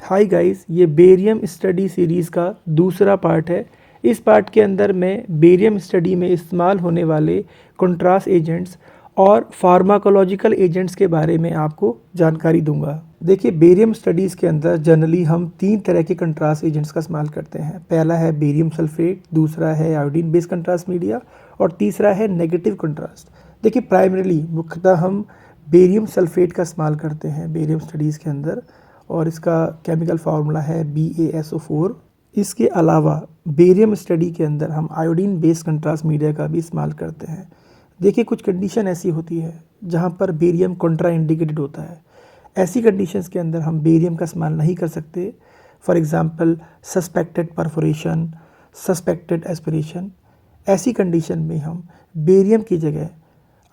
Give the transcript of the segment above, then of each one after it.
Hi guys, ये barium study series का दूसरा पार्ट है। इस पार्ट के अंदर मैं बेरियम स्टडी में इस्तेमाल होने वाले कंट्रास्ट एजेंट्स और फार्माकोलॉजिकल एजेंट्स के बारे में आपको जानकारी दूंगा। देखिए, बेरियम स्टडीज़ के अंदर जनरली हम 3 तरह के कंट्रास्ट एजेंट्स का इस्तेमाल करते हैं। पहला है बेरियम सल्फेट, दूसरा है आयोडीन बेस्ड कंट्रास्ट मीडिया और तीसरा है नेगेटिव कंट्रास्ट। देखिए, प्राइमरीली मुख्यतः हम बेरियम सल्फेट का इस्तेमाल करते हैं बेरियम स्टडीज़ के अंदर, और इसका केमिकल फार्मूला है BaSO4। इसके अलावा बेरियम स्टडी के अंदर हम आयोडीन बेस्ड कंट्रास्ट मीडिया का भी इस्तेमाल करते हैं। देखिए, कुछ कंडीशन ऐसी होती है जहां पर बेरियम कॉन्ट्रा इंडिकेटेड होता है। ऐसी कंडीशंस के अंदर हम बेरियम का इस्तेमाल नहीं कर सकते। For example, suspected perforation, suspected aspiration. ऐसी कंडीशन में हम बेरियम की जगह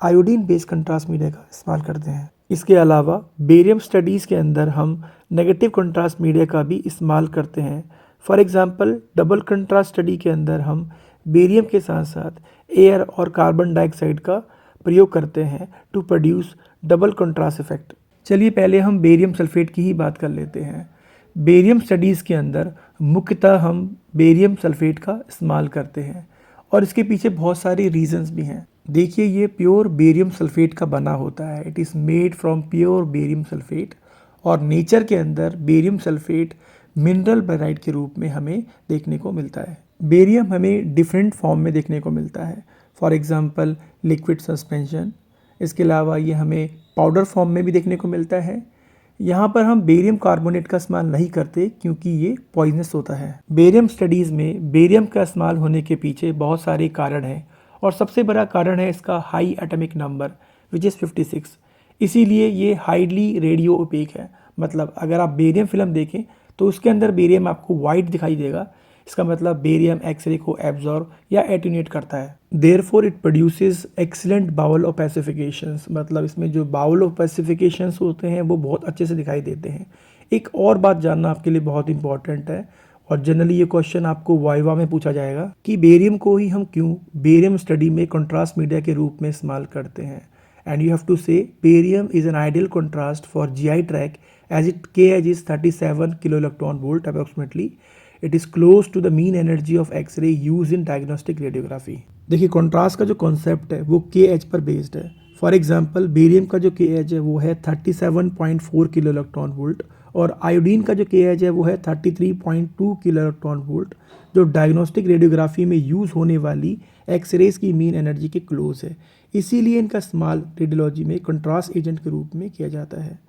आयोडीन बेस्ड कंट्रास्ट मीडिया का इस्तेमाल करते हैं। इसके अलावा बेरियम स्टडीज़ के अंदर हम नेगेटिव कंट्रास्ट मीडिया का भी इस्तेमाल करते हैं। For example, double contrast study के अंदर हम बेरियम के साथ साथ एयर और कार्बन डाइऑक्साइड का प्रयोग करते हैं to produce double contrast effect. चलिए पहले हम बेरियम सल्फेट की ही बात कर लेते हैं। बेरियम स्टडीज़ के अंदर मुख्यतः हम बेरियम सल्फेट का इस्तेमाल करते हैं और इसके पीछे बहुत सारी रीजंस भी हैं। देखिए, ये प्योर बेरियम सल्फेट का बना होता है। It is made from pure barium sulphate, और नेचर के अंदर बेरियम सल्फेट मिनरल बेराइट के रूप में हमें देखने को मिलता है। बेरियम हमें डिफरेंट फॉर्म में देखने को मिलता है। For example, liquid suspension. इसके अलावा ये हमें पाउडर फॉर्म में भी देखने को मिलता है। यहाँ पर हम बेरियम कार्बोनेट का इस्तेमाल नहीं करते क्योंकि ये पॉइजनस होता है। बेरियम स्टडीज़ में बेरियम का इस्तेमाल होने के पीछे बहुत सारे कारण हैं, और सबसे बड़ा कारण है इसका high atomic number which is 56। इसीलिए ये हाईली रेडियो ओपेक है। मतलब अगर आप बेरियम फिल्म देखें तो उसके अंदर बेरियम आपको वाइट दिखाई देगा। इसका मतलब बेरियम एक्सरे को एब्जॉर्ब या एटीन्यूएट करता है। Therefore it produces excellent bowel opacifications. मतलब इसमें जो बाउल ऑपेसिफिकेशंस होते हैं वो बहुत अच्छे से दिखाई देते हैं। एक और बात जानना आपके लिए बहुत इंपॉर्टेंट है, और जनरली ये क्वेश्चन आपको वाइवा में पूछा जाएगा कि बेरियम को ही हम क्यों बेरियम स्टडी में कंट्रास्ट मीडिया के रूप में इस्तेमाल करते हैं। एंड यू हैव टू से barium is an ideal contrast for GI track as its KH is 37 kV approximately. It is close to the mean energy of X-ray used in diagnostic radiography. देखिए, contrast का जो concept है वो KH पर based है। For example, barium का जो KH है वो है 37.4 kV, और आयोडीन का जो KH है वो है 33.2 kV, जो डायग्नोस्टिक रेडियोग्राफी में यूज़ होने वाली एक्सरेज की मीन एनर्जी के क्लोज है। इसीलिए इनका इस्तेमाल रेडियोलॉजी में कंट्रास्ट एजेंट के रूप में किया जाता है।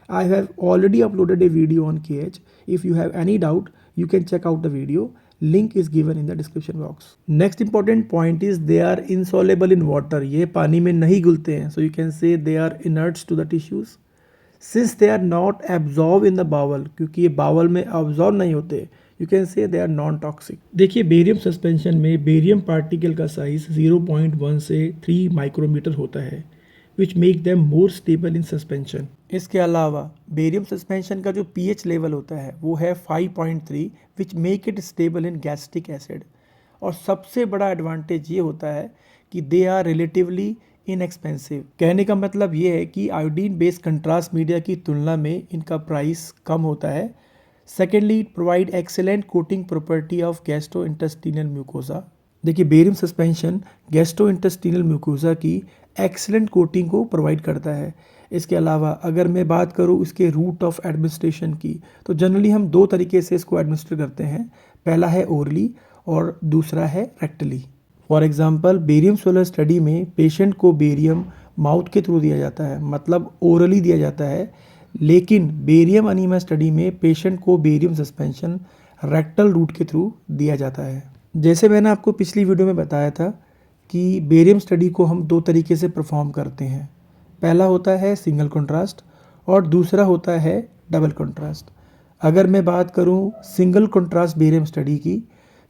I have already uploaded a video on KH. If you have any doubt, you can check out the video. Link is given in the description box. Next important point is they are insoluble in water. ये पानी में नहीं घुलते हैं. So you can say they are inerts to the tissues. Since they are not absorbed in the bowel, क्योंकि ये bowel में absorb नहीं होते, you can say they are non-toxic. देखिए, बेरियम सस्पेंशन में बेरियम पार्टिकल का साइज 0.1 से 3 micrometer होता है, which make them more stable in suspension. इसके अलावा बेरियम सस्पेंशन का जो pH लेवल होता है वो है 5.3, which make it stable in gastric acid. और सबसे बड़ा एडवांटेज ये होता है कि दे आर रिलेटिवली इनएक्सपेंसिव। कहने का मतलब ये है कि आयोडीन बेस्ड कंट्रास्ट मीडिया की तुलना में इनका प्राइस कम होता है। Secondly, it provide excellent coating property of gastrointestinal mucosa. देखिए, बेरियम सस्पेंशन गैस्ट्रोइंटेस्टिनल म्यूकोसा की एक्सीलेंट कोटिंग को प्रोवाइड करता है। इसके अलावा अगर मैं बात करूँ इसके रूट ऑफ एडमिनिस्ट्रेशन की, तो जनरली हम 2 तरीके से इसको एडमिनिस्टर करते हैं। पहला है ओरली और दूसरा है रेक्टली। For example, barium solar study में पेशेंट को बेरियम माउथ के थ्रू दिया जाता है, मतलब ओरली दिया जाता है। लेकिन बेरियम अनीमिया स्टडी में पेशेंट को बेरियम सस्पेंशन रेक्टल रूट के थ्रू दिया जाता है। जैसे मैंने आपको पिछली वीडियो में बताया था कि बेरियम स्टडी को हम 2 तरीके से परफॉर्म करते हैं। पहला होता है सिंगल कंट्रास्ट और दूसरा होता है डबल कंट्रास्ट। अगर मैं बात करूं सिंगल कंट्रास्ट बेरियम स्टडी की,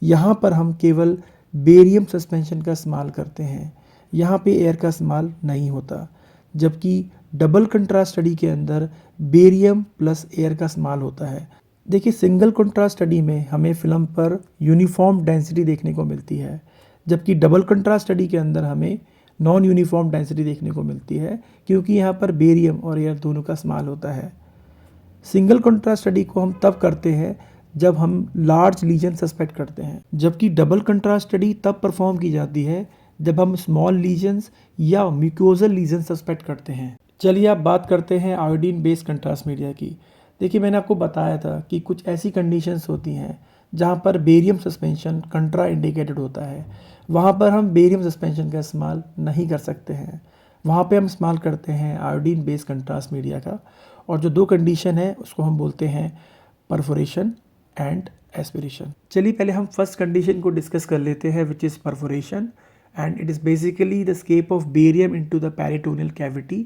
यहाँ पर हम केवल बेरियम सस्पेंशन का इस्तेमाल करते हैं। यहाँ पे एयर का इस्तेमाल नहीं होता। जबकि डबल कंट्रास्ट स्टडी के अंदर बेरियम प्लस एयर का इस्तेमाल होता है। देखिए, सिंगल कंट्रास्ट स्टडी में हमें फिल्म पर यूनिफॉर्म डेंसिटी देखने को मिलती है, जबकि डबल कंट्रास्ट स्टडी के अंदर हमें नॉन यूनिफॉर्म डेंसिटी देखने को मिलती है, क्योंकि यहाँ पर बेरियम और एयर दोनों का इस्तेमाल होता है। सिंगल कंट्रास्ट स्टडी को हम तब करते हैं जब हम लार्ज लीजन सस्पेक्ट करते हैं, जबकि डबल कंट्रास्ट स्टडी तब परफॉर्म की जाती है जब हम स्मॉल लीजन्स या म्यूकोजल लीजन सस्पेक्ट करते हैं। चलिए अब बात करते हैं आयोडीन बेस्ड कंट्रास्ट मीडिया की। देखिए, मैंने आपको बताया था कि कुछ ऐसी कंडीशंस होती हैं जहाँ पर बेरियम सस्पेंशन कंट्रा इंडिकेटेड होता है, वहाँ पर हम बेरियम सस्पेंशन का इस्तेमाल नहीं कर सकते हैं। वहाँ पे हम इस्तेमाल करते हैं आयोडीन बेस्ड कंट्रास्ट मीडिया का। और जो दो कंडीशन है उसको हम बोलते हैं परफोरेशन एंड एस्पिरेशन। चलिए पहले हम फर्स्ट कंडीशन को डिस्कस कर लेते हैं, which is perforation, and it is basically the escape of barium into the peritoneal cavity.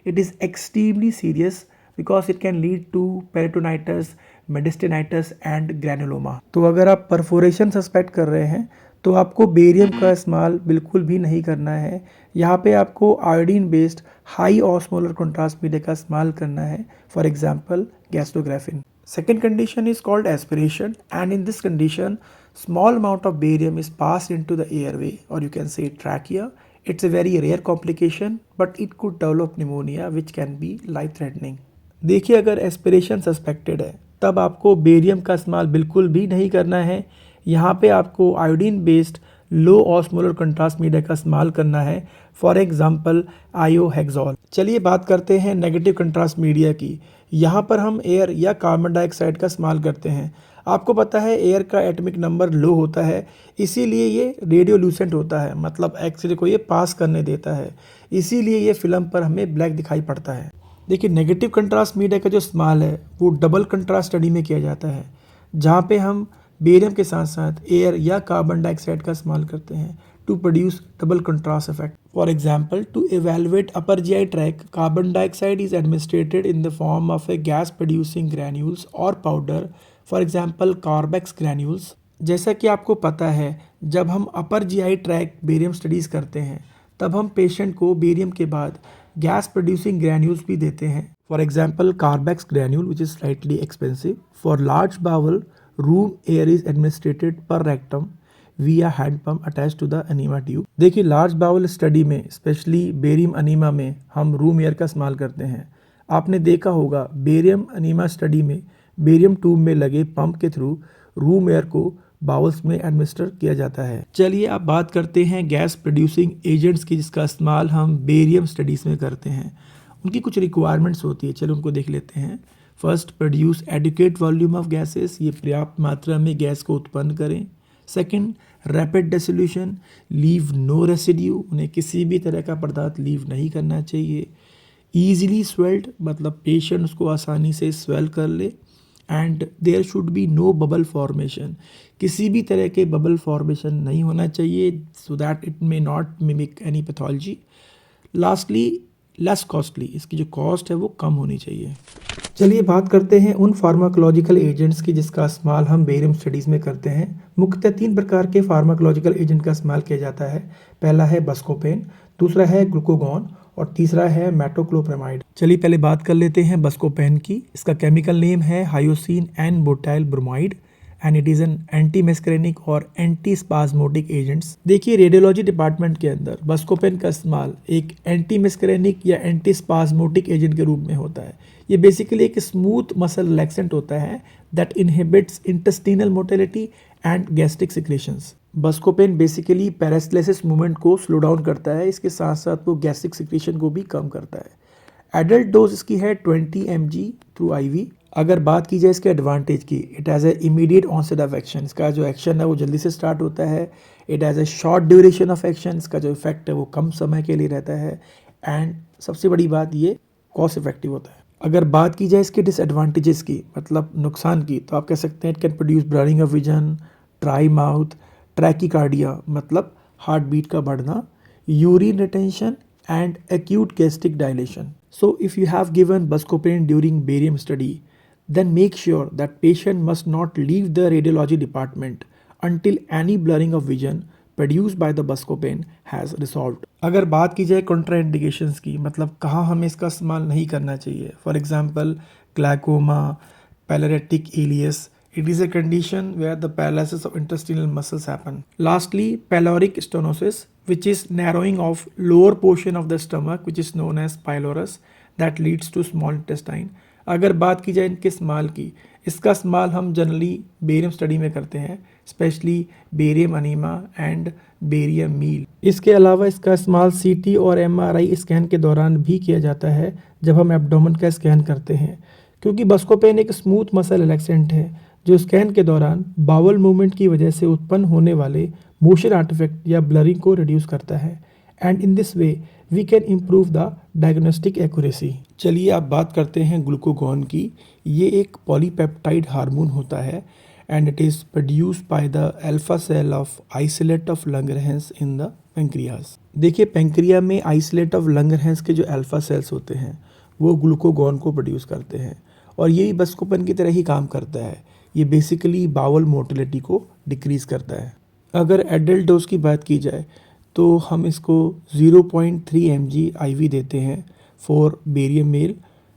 It is extremely serious because it can lead to peritonitis, mediastinitis and granuloma. तो अगर आप perforation suspect कर रहे हैं तो आपको बेरियम का इस्तेमाल बिल्कुल भी नहीं करना है। यहाँ पे आपको iodine based high osmolar contrast media का इस्तेमाल करना है, for example Gastrografin. Second condition is called aspiration, and in this condition small amount of barium is passed into the airway, or you can say trachea. It's a very rare complication but it could develop pneumonia which can be life threatening. देखिए, अगर aspiration suspected है तब आपको barium का इस्तेमाल बिल्कुल भी नहीं करना है। यहाँ पे आपको आयोडीन बेस्ड लो ऑस्मोलर कंट्रास्ट मीडिया का इस्तेमाल करना है, फॉर एग्जांपल आयोहेक्सॉल। चलिए बात करते हैं नेगेटिव कंट्रास्ट मीडिया की। यहाँ पर हम एयर या कार्बन डाइऑक्साइड का इस्तेमाल करते हैं। आपको पता है एयर का एटॉमिक नंबर लो होता है, इसीलिए ये रेडियोल्यूसेंट होता है, मतलब एक्सरे को ये पास करने देता है, इसीलिए ये फिल्म पर हमें ब्लैक दिखाई पड़ता है। देखिए, नेगेटिव कंट्रास्ट मीडिया का जो इस्तेमाल है वो डबल कंट्रास्ट स्टडी में किया जाता है, जहाँ पे हम बेरियम के साथ साथ एयर या कार्बन डाइऑक्साइड का इस्तेमाल करते हैं to produce double contrast effect. For example, to evaluate upper GI tract, carbon dioxide is administered in the form of a gas producing granules or powder, for example Carbex granules. जैसा कि आपको पता है, जब हम अपर GI ट्रैक बेरियम स्टडीज़ करते हैं तब हम पेशेंट को बेरियम के बाद गैस प्रोड्यूसिंग ग्रैन्यूल्स भी देते हैं, for example Carbex granule which is slightly expensive. For large bowel room air is administrated पर rectum via hand pump attached to the anemia tube. देखिए, लार्ज बाउल स्टडी में specially barium enema में हम room air का इस्तेमाल करते हैं। आपने देखा होगा बेरियम अनीमा स्टडी में बेरियम ट्यूब में लगे पंप के थ्रू रूम एयर को बाउल्स में एडमिनिस्टर किया जाता है। चलिए अब बात करते हैं गैस प्रोड्यूसिंग एजेंट्स की, जिसका इस्तेमाल हम बेरियम स्टडीज़ में करते हैं। उनकी कुछ रिक्वायरमेंट्स होती है, चलो उनको देख लेते हैं। First, produce adequate volume of gases, ये पर्याप्त मात्रा में गैस को उत्पन्न करें। Second, rapid dissolution, leave no residue, उन्हें किसी भी तरह का पदार्थ लीव नहीं करना चाहिए। ईजिली स्वेल्ड, मतलब पेशेंट उसको आसानी से स्वेल कर ले। And there should be no bubble formation, किसी भी तरह के बबल फॉर्मेशन नहीं होना चाहिए, so that it may not mimic any pathology. Lastly, less costly, इसकी जो कॉस्ट है वो कम होनी चाहिए। चलिए बात करते हैं उन फार्माकोलॉजिकल एजेंट्स की जिसका इस्तेमाल हम बेरियम स्टडीज़ में करते हैं। मुख्यतः 3 प्रकार के फार्माकोलॉजिकल एजेंट का इस्तेमाल किया जाता है। पहला है बस्कोपेन, दूसरा है ग्लूकोगॉन और तीसरा है मेटोक्लोप्रामाइड। चलिए पहले बात कर लेते हैं बस्कोपेन की। इसका केमिकल नेम है hyoscine N butyl bromide and it is an antimuscarinic और एंटी स्पाज्मोटिक एजेंट्स। देखिए, रेडियोलॉजी डिपार्टमेंट के अंदर बस्कोपेन का इस्तेमाल एक एंटी मेस्करेनिक या एंटी स्पाज्मोटिक एजेंट के रूप में होता है। ये बेसिकली एक स्मूथ मसल रिलैक्सेंट होता है that inhibits intestinal motility and gastric secretions. Buscopan basically peristalsis movement को स्लो डाउन करता है, इसके साथ साथ वो गैस्ट्रिक सिक्रेशन को भी कम करता है। एडल्ट डोज इसकी है 20 mg थ्रू IV। अगर बात की जाए इसके एडवांटेज की, it has a immediate onset of action, इसका जो एक्शन है वो जल्दी से स्टार्ट होता है। It has a short duration of action, इसका जो इफेक्ट है वो कम समय के लिए रहता है। एंड सबसे बड़ी बात ये कॉस्ट इफेक्टिव होता है। अगर बात की जाए इसके डिसएडवांटेजेस की, मतलब नुकसान की, तो आप कह सकते हैं it can produce blurring of vision, dry mouth, tachycardia मतलब हार्ट बीट का बढ़ना, urine retention and acute gastric dilation. So if you have given buscopan during barium study, then make sure that patient must not leave the radiology department until any blurring of vision produced by the buscopan has resolved. अगर बात की जाए contraindications की, मतलब कहाँ हमें इसका इस्तेमाल नहीं करना चाहिए, for example glaucoma, paralytic ileus, it is a condition where the paralysis of intestinal muscles happen. Lastly, pyloric stenosis, which is narrowing of lower portion of the stomach, which is known as pylorus, that leads to small intestine. अगर बात की जाए इनके इस्तेमाल की, इसका इस्तेमाल हम जनरली बेरियम स्टडी में करते हैं, specially barium enema and barium meal. इसके अलावा इसका इस्तेमाल सीटी और एमआरआई स्कैन के दौरान भी किया जाता है जब हम एब्डोमेन का स्कैन करते हैं, क्योंकि बस्कोपेन एक स्मूथ मसल रिलैक्सेंट है जो स्कैन के दौरान बावल मूवमेंट की वजह से उत्पन्न होने वाले मोशन आर्टिफैक्ट या ब्लरिंग को रिड्यूस करता है, and in this way we can improve the diagnostic accuracy. चलिए आप बात करते हैं ग्लूकागॉन की। ये एक पॉलीपेप्टाइड हार्मोन होता है and it is produced by the alpha cell of isolate of Langerhans in the pancreas. देखिए पेंक्रिया में आइसोलेट ऑफ लंगरहैंस के जो अल्फा सेल्स होते हैं वो ग्लूकागॉन को प्रोड्यूस करते हैं और ये भी बस्कोपेन की तरह ही काम करता है। ये बेसिकली बावल मोटिलिटी को डिक्रीज़ करता है। अगर एडल्ट डोज की बात की जाए तो हम इसको 0.3 mg IV देते हैं for barium meal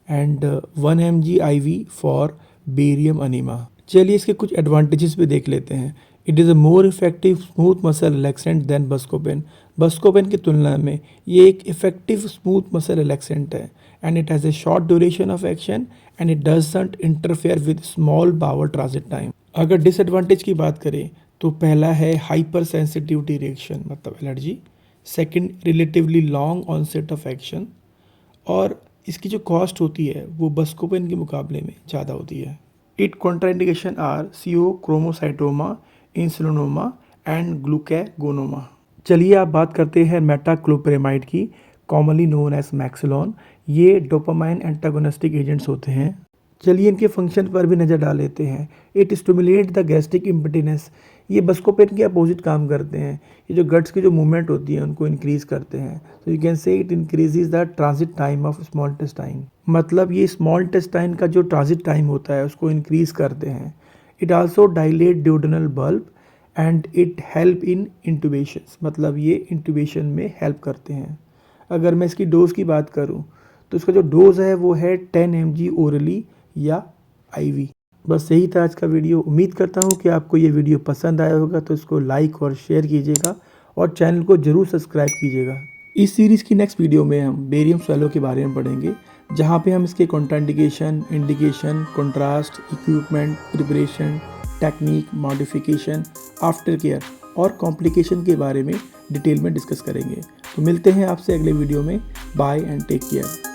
and 1 mg IV for barium enema. चलिए इसके कुछ एडवांटेजेस भी देख लेते हैं। It is a more effective smooth muscle relaxant than Buscopan. Buscopan की तुलना में ये एक इफेक्टिव स्मूथ मसल रिलैक्सेंट है and it has a short duration of action and it doesn't interfere with small bowel transit time. अगर disadvantage की बात करें तो पहला है हाइपर सेंसिटिविटी रिएक्शन मतलब allergy, second relatively long onset of action, और इसकी जो कॉस्ट होती है वो बस्कोपेन के मुकाबले में ज़्यादा होती है। It contraindication are pheochromocytoma, insulinoma and glucagonoma. चलिए आप बात करते हैं मेटाक्लोप्रेमाइड की, कॉमनली नोन एज मैक्सिलोन। ये डोपामाइन एंटागोनिस्टिक एजेंट्स होते हैं। चलिए इनके फंक्शन पर भी नज़र डाल लेते हैं। It stimulate the gastric impedance. ये बस्कोपेन के अपोजिट काम करते हैं। ये जो गट्स की जो मूवमेंट होती है उनको इंक्रीज़ करते हैं। So you can say it increases the transit time of small intestine. मतलब ये स्मॉल इंटेस्टाइन का जो ट्रांजिट टाइम होता है उसको इंक्रीज़ करते हैं। It also dilate duodenal bulb and it help in intubation. मतलब ये इंटूबेशन में हेल्प करते हैं। अगर मैं इसकी डोज की बात करूँ तो इसका जो डोज है वो है 10 mg ओरली या IV। बस यही था आज का वीडियो। उम्मीद करता हूँ कि आपको ये वीडियो पसंद आया होगा, तो इसको लाइक और शेयर कीजिएगा और चैनल को ज़रूर सब्सक्राइब कीजिएगा। इस सीरीज़ की नेक्स्ट वीडियो में हम बेरियम स्वैलो के बारे में पढ़ेंगे, जहाँ पे हम इसके contraindication, indication, contrast, equipment, preparation, technique, modification, after care और कॉम्प्लिकेशन के बारे में डिटेल में डिस्कस करेंगे। तो मिलते हैं आपसे अगले वीडियो में। Bye and take care.